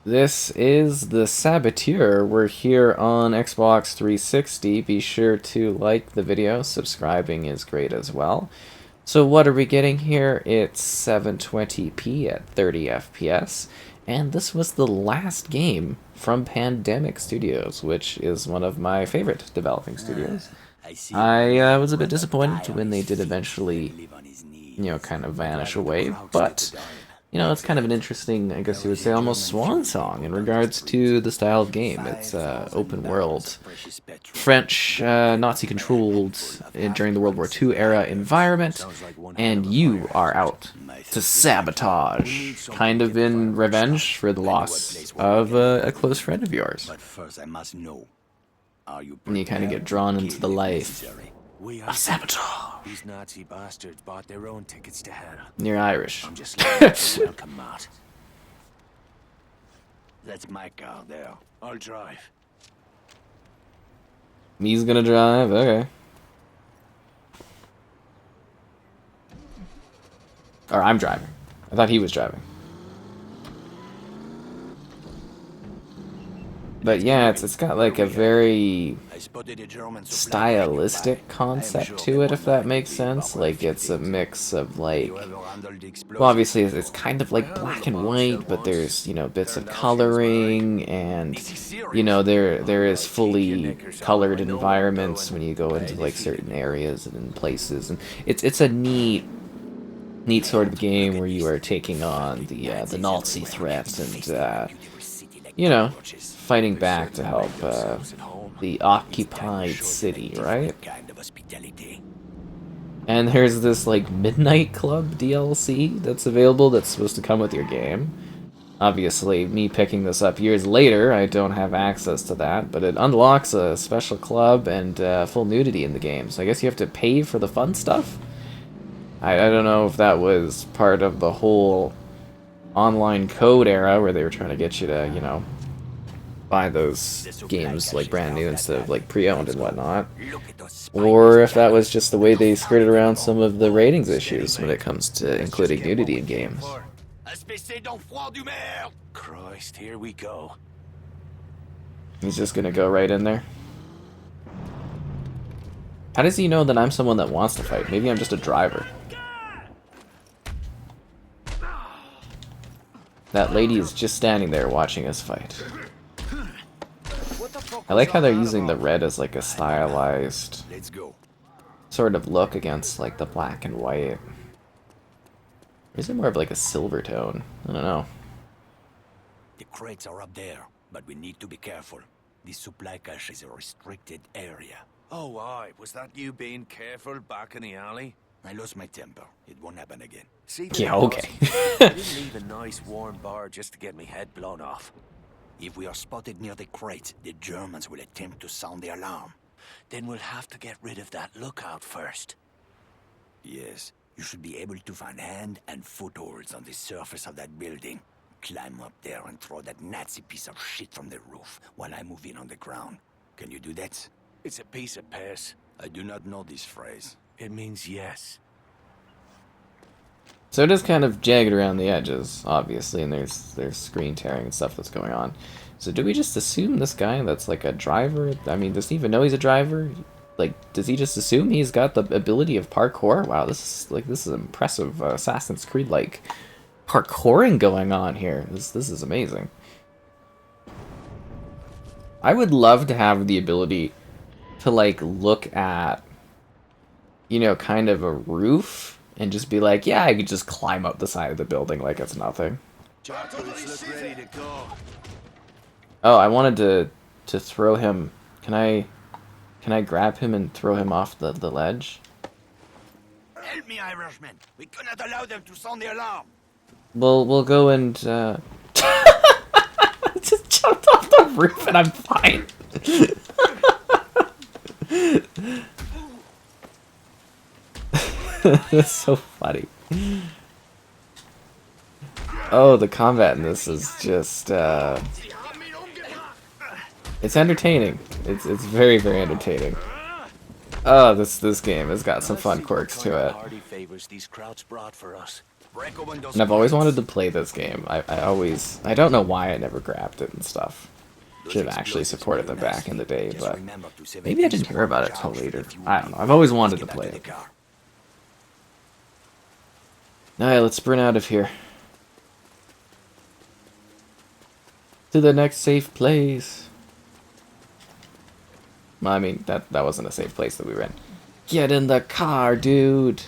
This is the Saboteur. We're here on Xbox 360. Be sure to like the video. Subscribing is great as well. So what are we getting here? It's 720p at 30 FPS. And this was the last game from Pandemic Studios, which is one of my favorite developing studios. I was a bit disappointed when they did eventually, kind of vanish away, but it's kind of an interesting, I guess you would say, almost swan song in regards to the style of game. It's open world, French, Nazi-controlled during the World War II era environment, and you are out to sabotage, kind of in revenge for the loss of a close friend of yours. And you kind of get drawn into the life of sabotage. These Nazi bastards bought their own tickets to hell. You're Irish. I'm just welcome mat. That's my car there. I'll drive. He's gonna drive, okay. Or I'm driving. I thought he was driving. But yeah, it's got like a very stylistic concept to it, if that makes sense. Like, it's a mix of like, well, obviously it's kind of like black and white, but there's, bits of coloring, and there is fully colored environments when you go into like certain areas and in places, and it's a neat sort of game where you are taking on the Nazi threat and fighting back to help the occupied city, right? And there's this like Midnight Club DLC that's available that's supposed to come with your game. Obviously, me picking this up years later, I don't have access to that, but it unlocks a special club and full nudity in the game. So I guess you have to pay for the fun stuff? I don't know if that was part of the whole online code era where they were trying to get you to, buy those games like brand new instead of like pre-owned and whatnot, or if that was just the way they skirted around some of the ratings issues when it comes to including nudity in games. Christ, here we go. He's just gonna go right in there. How does he know that I'm someone that wants to fight? Maybe I'm just a driver. That lady is just standing there watching us fight. I like how they're using the red as like a stylized sort of look against like the black and white. Or is it more of like a silver tone? I don't know. The crates are up there, but we need to be careful. The supply cache is a restricted area. Oh, aye. Was that you being careful back in the alley? I lost my temper. It won't happen again. See, yeah, okay. I didn't leave a nice warm bar just to get me head blown off. If we are spotted near the crate, the Germans will attempt to sound the alarm. Then we'll have to get rid of that lookout first. Yes, you should be able to find hand and footholds on the surface of that building. Climb up there and throw that Nazi piece of shit from the roof while I move in on the ground. Can you do that? It's a piece of piss. I do not know this phrase. It means yes. So it is kind of jagged around the edges, obviously, and there's screen tearing and stuff that's going on. So do we just assume this guy that's like a driver? I mean, does he even know he's a driver? Like, does he just assume he's got the ability of parkour? Wow, this is impressive Assassin's Creed-like parkouring going on here. This is amazing. I would love to have the ability to like look at, kind of a roof and just be like, yeah, I could just climb up the side of the building like it's nothing. Look ready to go. Oh, I wanted to throw him. Can I grab him and throw him off the ledge? Help me, Irishman. We cannot allow them to sound the alarm. We'll go and just jumped off the roof and I'm fine. That's so funny. Oh, the combat in this is just it's entertaining. It's very, very entertaining. Oh, this game has got some fun quirks to it. Party favors these krauts brought for us. Break open those And I've always wanted crates. to play this game. I don't know why I never grabbed it and stuff. Those Should have actually explosives supported will them back last in the you. day, Just but remember to save maybe I at didn't least hear about one it till charge later. if you I don't know. leave. I've always Let's wanted to get back play the it. car. Alright, let's sprint out of here. To the next safe place. Well, I mean, that wasn't a safe place that we were in. Get in the car, dude!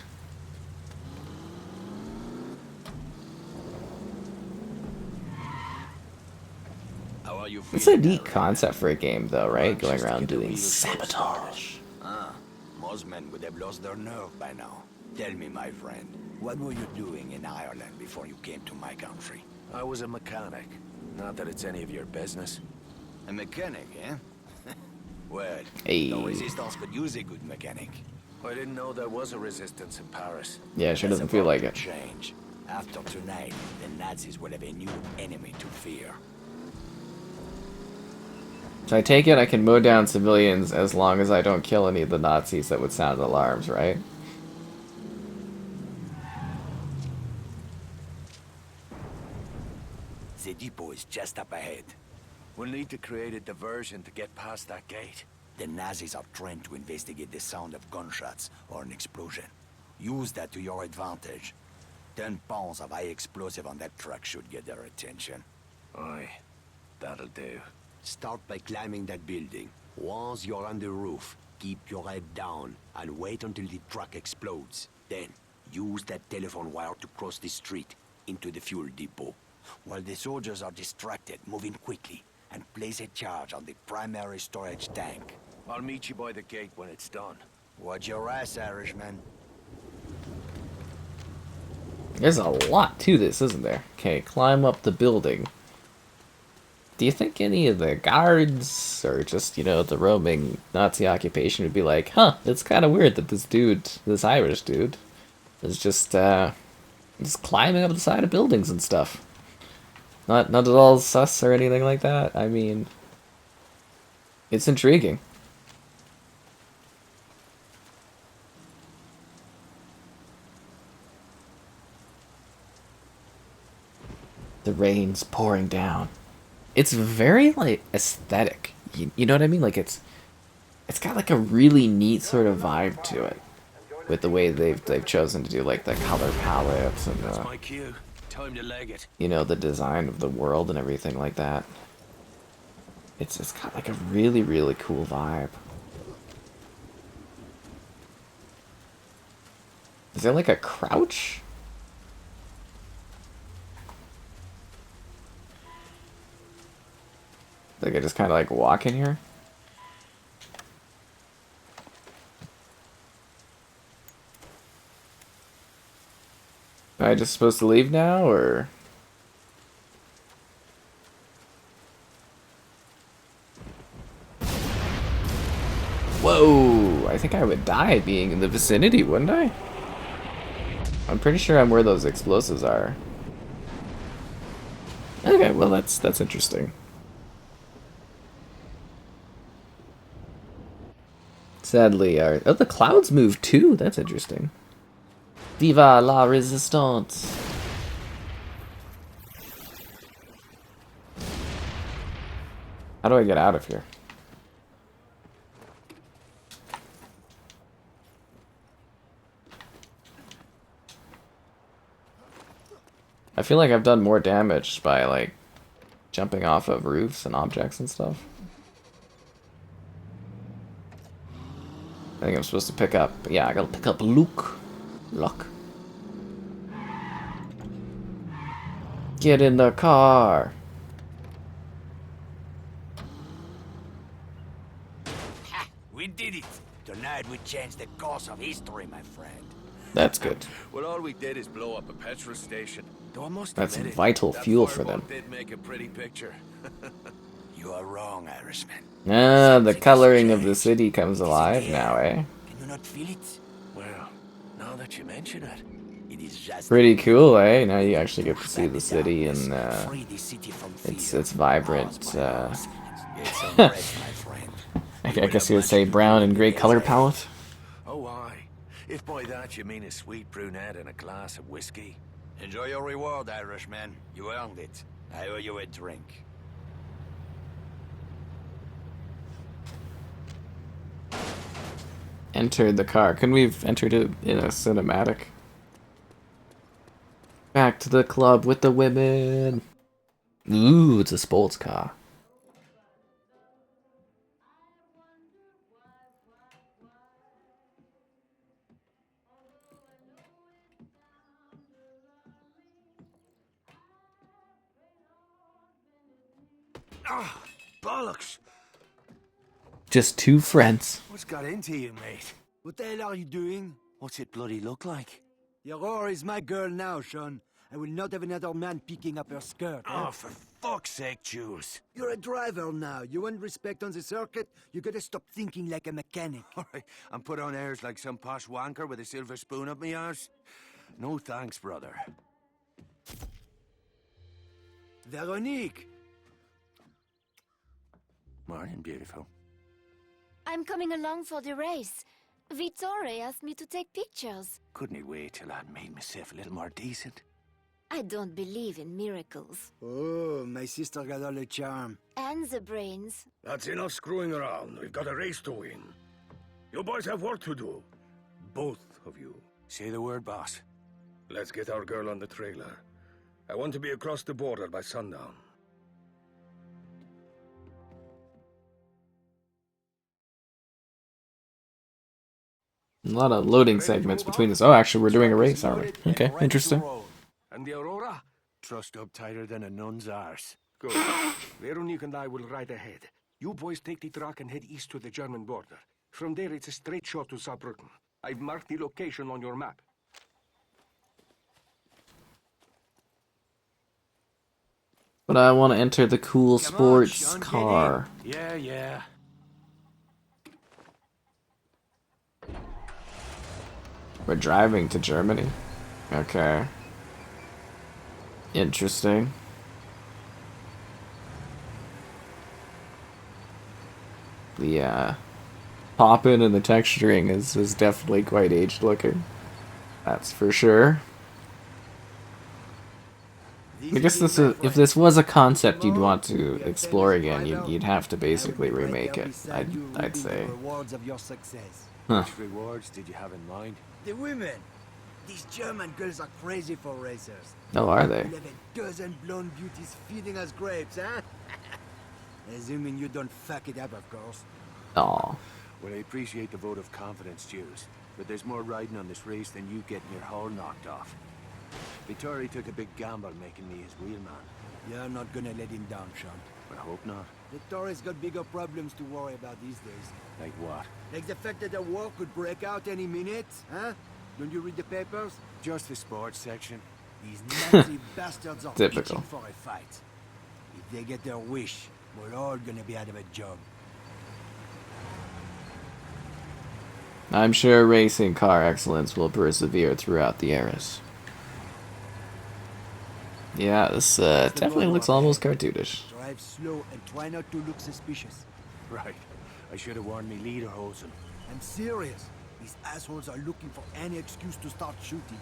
How are you It's a feeling, neat Aaron? concept for a game, though, right? Going Just to around get the doing wheels sabotage. Ah, most men would have lost their nerve by now. Tell me, my friend, what were you doing in Ireland before you came to my country? I was a mechanic. Not that it's any of your business. A mechanic, eh? Well, Hey. the Resistance could use a good mechanic. I didn't know there was a resistance in Paris. Yeah, sure That's doesn't feel about like to it. change. After tonight, the Nazis will have a new enemy to fear. So I take it I can mow down civilians as long as I don't kill any of the Nazis that would sound alarms, right? The depot is just up ahead. We'll need to create a diversion to get past that gate. The Nazis are trained to investigate the sound of gunshots or an explosion. Use that to your advantage. 10 pounds of high explosive on that truck should get their attention. Aye, that'll do. Start by climbing that building. Once you're on the roof, keep your head down and wait until the truck explodes. Then, use that telephone wire to cross the street into the fuel depot. While the soldiers are distracted, move in quickly and place a charge on the primary storage tank. I'll meet you by the gate when it's done. Watch your ass, Irishman. There's a lot to this, isn't there? Okay, climb up the building. Do you think any of the guards, or just, you know, the roaming Nazi occupation would be like, huh, it's kind of weird that this dude, this Irish dude, is just climbing up the side of buildings and stuff? Not at all sus or anything like that. I mean, it's intriguing. The rain's pouring down. It's very, like, aesthetic. You know what I mean? Like, it's got, like, a really neat sort of vibe to it. With the way they've chosen to do, like, the color palettes and That's my cue. Time to leg it. you know, the design of the world and everything like that. It's got, like, a really, really cool vibe. Is there, like, a crouch? Like, I just kind of, like, walk in here? Am I just supposed to leave now, or...? Whoa! I think I would die being in the vicinity, wouldn't I? I'm pretty sure I'm where those explosives are. Okay, well that's interesting. Sadly, oh, the clouds move too. That's interesting. Viva la resistance! How do I get out of here? I feel like I've done more damage by, like, jumping off of roofs and objects and stuff. I think I'm supposed to pick up... Yeah, I gotta pick up Luke. Get in the car! Ha! We did it! Tonight we changed the course of history, my friend. That's good. Well, all we did is blow up a petrol station. Though I must That's admit it, vital that fuel for fireball them. did make a pretty picture. You are wrong, Irishman. Ah, the Something coloring has of the changed. city comes It is in alive the now, air. eh? Can you not feel it? Well, now that you mention it. It is just Pretty cool, eh? Now you actually get to Push see back the city darkness, and, free the city from fear. it's vibrant, Hours by hours. Get some rest, my friend. I guess you would say brown and gray color palette. Oh, aye. If by that you mean a sweet brunette and a glass of whiskey. Enjoy your reward, Irishman. You earned it. I owe you a drink. Entered the car. Couldn't we have entered it in a cinematic? Back to the club with the women. Ooh, it's a sports car. Ah, bollocks! Just two friends. What's got into you, mate? What the hell are you doing? What's it bloody look like? Your whore is my girl now, Sean. I will not have another man picking up her skirt. Oh, for fuck's sake, Jules. You're a driver now. You want respect on the circuit? You gotta stop thinking like a mechanic. All right, I'm put on airs like some posh wanker with a silver spoon up my arse. No thanks, brother. Veronique! Morning, beautiful. I'm coming along for the race. Vittore asked me to take pictures. Couldn't he wait till I'd made myself a little more decent? I don't believe in miracles. Oh, my sister got all the charm. And the brains. That's enough screwing around. We've got a race to win. You boys have work to do. Both of you. Say the word, boss. Let's get our girl on the trailer. I want to be across the border by sundown. A lot of loading segments between this. Oh, actually, we're doing a race, aren't we? Okay, interesting. And the Aurora? Trust up tighter than a nun's arse. Good. Veronique and I will ride ahead. You boys take the truck and head east to the German border. From there, it's a straight shot to Saarbrücken. I've marked the location on your map. But I want to enter the cool sports Sean, car. Yeah. We're driving to Germany. Okay. Interesting. The pop-in and the texturing is definitely quite aged looking. That's for sure. I guess this is, if this was a concept you'd want to explore again, you'd have to basically remake it. I'd say. Rewards of your success. Huh. Which rewards did you have in mind? The women. These German girls are crazy for racers. Oh, are they? We'll have a dozen blonde beauties feeding us grapes, huh? Assuming you don't fuck it up, of course. Aw. Well, I appreciate the vote of confidence, Jules. But there's more riding on this race than you getting your hull knocked off. Vittori took a big gamble making me his wheelman. You're not gonna let him down, Sean. I hope not. Vittori's got bigger problems to worry about these days. Like what? Like the fact that the war could break out any minute, huh? Don't you read the papers? Just the sports section. These Nazi bastards are Typical. itching for a fight. If they get their wish, we're all gonna be out of a job. I'm sure racing car excellence will persevere throughout the eras. Yeah, this definitely looks almost cartoonish. Drive slow and try not to look suspicious. Right. I should have worn me lederhosen. I'm serious. These assholes are looking for any excuse to start shooting.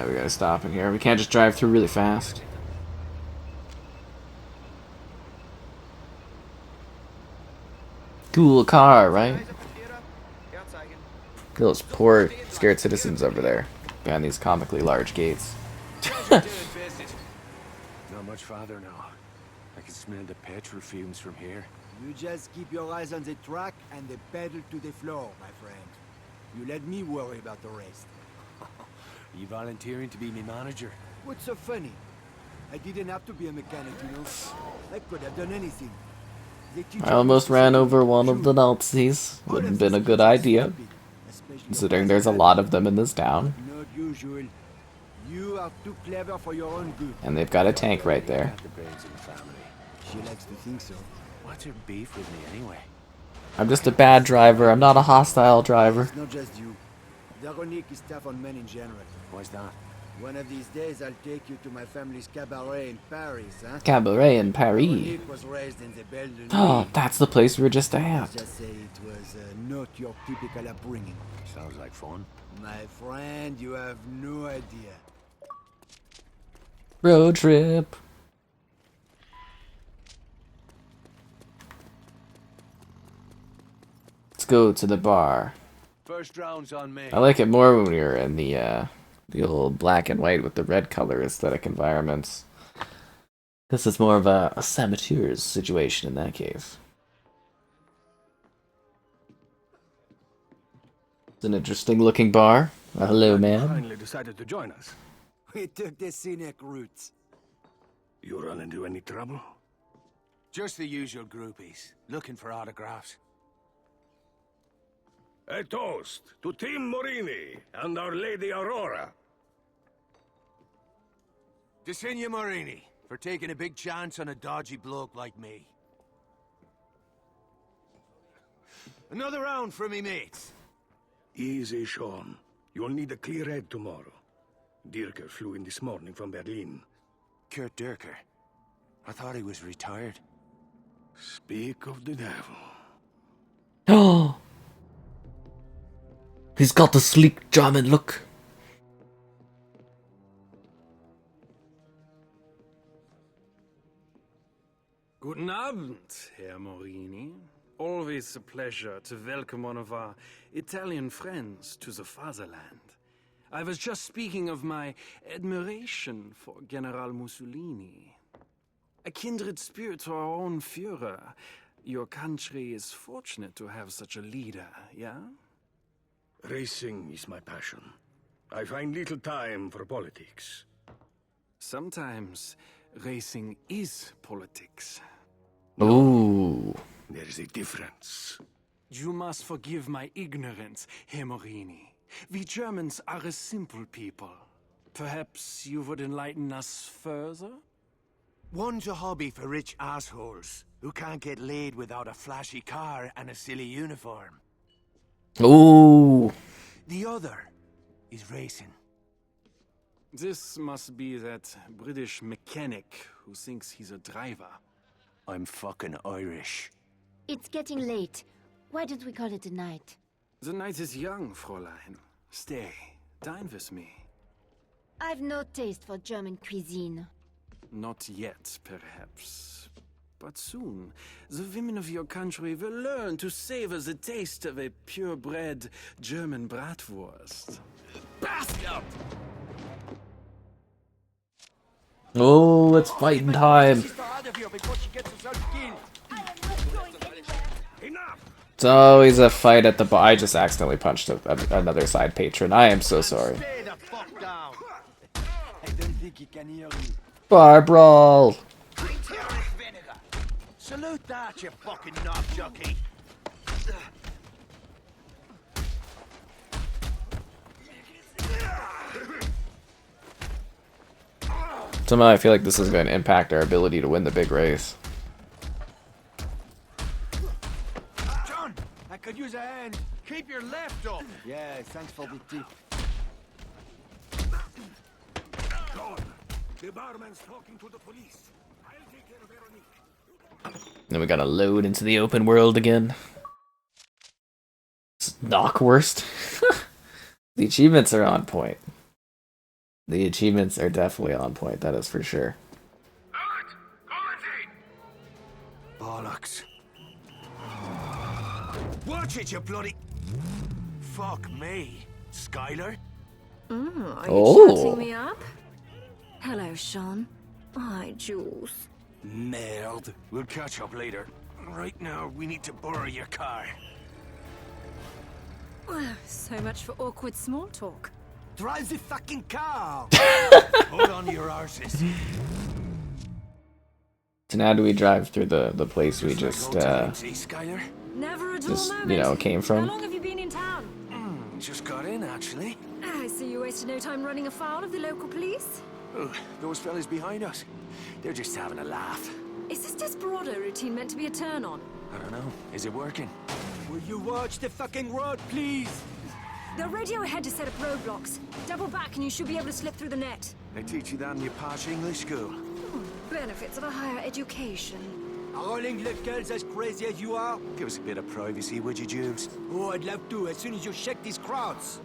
We gotta stop in here. We can't just drive through really fast. Cool car, right? Those poor, scared citizens over there behind these comically large gates. Not much farther now. I can smell the petrol fumes from here. You just keep your eyes on the track and the pedal to the floor, my friend. You let me worry about the rest. You volunteering to be my manager? What's so funny? I didn't have to be a mechanic, you know. I could have done anything. They teach I you almost to ran say, over one of shoot. the Nazis. All Wouldn't of have been a these good kids are idea, stupid, especially considering your there's a cousin. lot of them in this town. Not usual. You are too clever for your own good. And they've got a tank right there. Got the brains in the family. She likes to think so. What's her beef with me anyway? I'm just a bad driver. I'm not a hostile driver. It's not just you. Veronique is tough on men in general. Why's that? One of these days, I'll take you to my family's cabaret in Paris, huh? Cabaret in Paris. Nick was raised in the Belle de Oh, Nuit. that's the place we were just Let's at. just say it was not your typical upbringing. Sounds like fun. My friend, you have no idea. Road trip. Let's go to the bar. First round's on me. I like it more when we were in the old black and white with the red color aesthetic environments. This is more of a saboteur's situation in that case. It's an interesting looking bar. Hello, ma'am. Finally decided to join us. We took the scenic route. You run into any trouble? Just the usual groupies, looking for autographs. A toast to Team Morini and Our Lady Aurora. To Signor Morini, for taking a big chance on a dodgy bloke like me. Another round for me mates. Easy, Sean. You'll need a clear head tomorrow. Dirker flew in this morning from Berlin. Kurt Dirker. I thought he was retired. Speak of the devil. Oh, he's got the sleek German look. Guten Abend, Herr Morini. Always a pleasure to welcome one of our Italian friends to the fatherland. I was just speaking of my admiration for General Mussolini. A kindred spirit to our own Führer. Your country is fortunate to have such a leader, yeah? Racing is my passion. I find little time for politics. Sometimes racing is politics. Ooh. There is a difference. You must forgive my ignorance, Herr Morini. We Germans are a simple people. Perhaps you would enlighten us further? One's a hobby for rich assholes who can't get laid without a flashy car and a silly uniform. Ooh. The other is racing. This must be that British mechanic who thinks he's a driver. I'm fucking Irish. It's getting late. Why don't we call it a night? The night is young, Fräulein. Stay, dine with me. I've no taste for German cuisine. Not yet, perhaps. But soon, the women of your country will learn to savor the taste of a purebred German bratwurst. Bastard! Oh, it's fighting time. It's always a fight at the bar. I just accidentally punched another side patron. I am so sorry. Stay the fuck down. I don't think he can hear you. Bar brawl. Salute that, you fucking knob jockey. Somehow I feel like this is going to impact our ability to win the big race. John, I could use a hand. Keep your left up. Yeah, thanks for the tip. John, the barman's talking to the police. I'll take care of Veronique. Then we gotta load into the open world again. It's Knockwurst. The achievements are on point. The achievements are definitely on point, that is for sure. Bollocks. Watch it, you bloody... Fuck me. Skylar? Are you Oh. chatting me up? Hello, Sean. Hi, Jules. Merde. We'll catch up later. Right now, we need to borrow your car. So much for awkward small talk. Drive the fucking car! Hold on to your arses. So now do we drive through the place we just, See, Skylar? Never a dull just, moment. you know, came from? How long have you been in town? Just got in, actually. I see you wasted no time running afoul of the local police. Oh, those fellas behind us. They're just having a laugh. Is this Desperado routine meant to be a turn-on? I don't know. Is it working? Will you watch the fucking road, please? They'll radio ahead to set up roadblocks. Double back and you should be able to slip through the net. They teach you that in your posh English school. Benefits of a higher education. Are all English girls as crazy as you are? Give us a bit of privacy, would you, Jews? Oh, I'd love to, as soon as you shake these crowds.